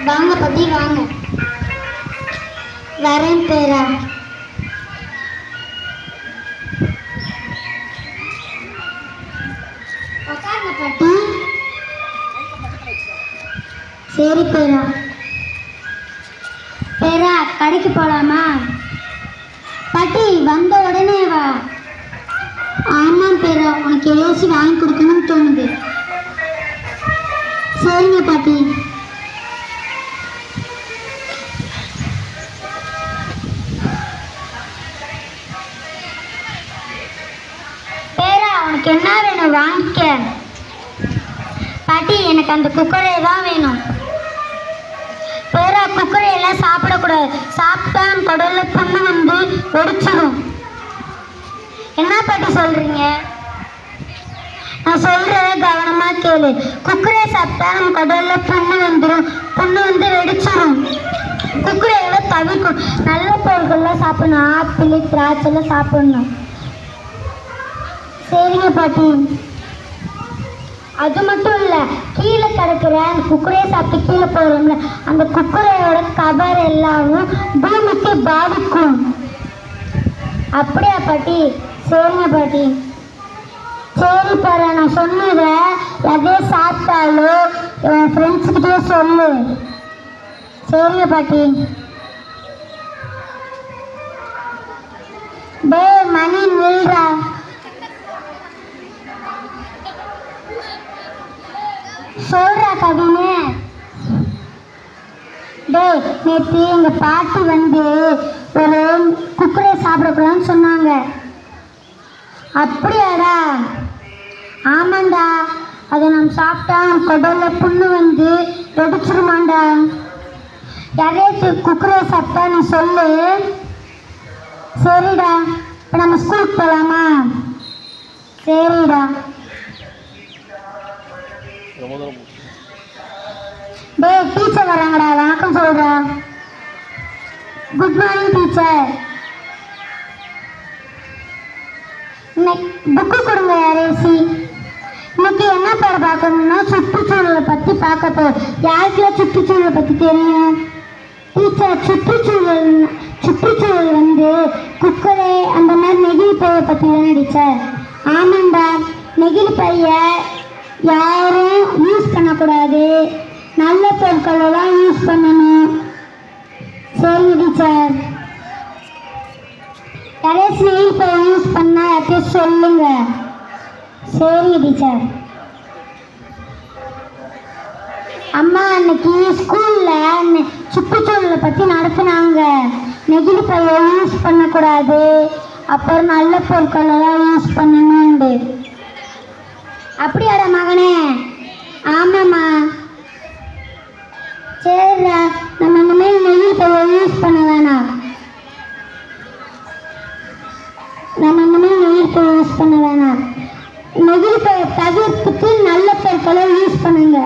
வாங்க பத்தி வாங்க. வரேன் பேரா. பாட்டி. சரி பேரா. பேரா கடைக்கு போலாமா? பாட்டி வந்த உடனே வா. ஆமாம் பேரா, உனக்கு ஏசி வாங்கி கொடுக்கணும்னு தோணுது. சரிங்க பாட்டி. பேரா உனக்கு என்ன வேணும் வாங்கிக்க. பாட்டி எனக்கு அந்த குக்கரை தான் வேணும். பேரா குக்கரையெல்லாம் சாப்பிடக்கூடாது. சாப்பிட்டா கடல்ல புண்ணு வந்து வெடிச்சிடும். என்ன பாட்டி சொல்றீங்க? நான் சொல்றத கவனமா கேளு. குக்கரை சாப்பிட்டா நம்ம கடல்ல புண்ணு வந்துடும். புண்ணு வந்து வெடிச்சிடும். குக்கரையெல்லாம் தவிர்க்கணும். நல்ல பொருட்கள்லாம் சாப்பிடணும். ஆப்பிள் திராட்சைலாம் சாப்பிடணும். சரிங்க பாட்டி. அது மட்டும் இல்லை, கீழே கிடக்கிற அந்த குக்கரையை சாப்பிட்டு கீழே போடுறோம்ல, அந்த குக்கரையோட கவர் எல்லாமும் பூமிக்கு பாதிக்கும். அப்படியா பாட்டி? சரிங்க பாட்டி. சரி பாரு, நான் சொன்னதை எதே சாப்பிட்டாலும் என் ஃப்ரெண்ட்ஸ்கிட்டே சொல்லு. சரிங்க பாட்டி. டே மணி நில்றா. சொல்றா கவினே. டே நேற்று எங்க பாட்டி வந்து ஒரு குக்கரை சாப்பிடக்கூடாதுன்னு சொன்னாங்க. அப்படியாடா? ஆமாண்டா. அதை நம்ம சாப்பிட்டா கடல்ல புண்ணு வந்து வெடிச்சிருமாண்டா. யாரையாச்சும் குக்கரை சாப்பிட்டா நீ சொல்லு. சரிடா. இப்போ நம்ம ஸ்கூலுக்கு போகலாமா? சரிடா. டே டீச்சர் வராங்கடா, வணக்கம் சொல்றா. Good morning teacher. புக்கு கொடுங்க யாரேசி. இன்னைக்கு என்ன பேர் பார்க்கணும்னா சுற்றுச்சூழலை பற்றி பார்க்க போகிறோம். யாருக்கெல்லாம் சுற்றுச்சூழலை பற்றி தெரியும்? டீச்சர், சுற்றுச்சூழல் வந்து குக்கரை அந்த மாதிரி நெகிழி பையை பற்றி தானே டீச்சர்? ஆமாண்டா. நெகிழி பையை யாரும் யூஸ் பண்ணக்கூடாது. நல்ல பொருட்களெல்லாம் யூஸ் பண்ணணும். சரிங்க டீச்சர். யாரையும் நெகிழி பையை யூஸ் பண்ணால் யார்கிட்டையும் சொல்லுங்க. சரிங்க டீச்சர். அம்மா அன்னைக்கு ஸ்கூலில் சுற்றுச்சூழலை பற்றி நடத்துனாங்க. நெகிழி பையை யூஸ் பண்ணக்கூடாது, அப்புறம் நல்ல பொருட்களெல்லாம் யூஸ் பண்ணணுண்டு. அப்படியாடா மகனே? ஆமாம்மா. சரிடா, நம்ம இனிமேல் நெகிழி பையை யூஸ் பண்ண வேணாம். நெகிழி பையை தவிர்த்துட்டு நல்ல பொருட்களை யூஸ் பண்ணுங்க.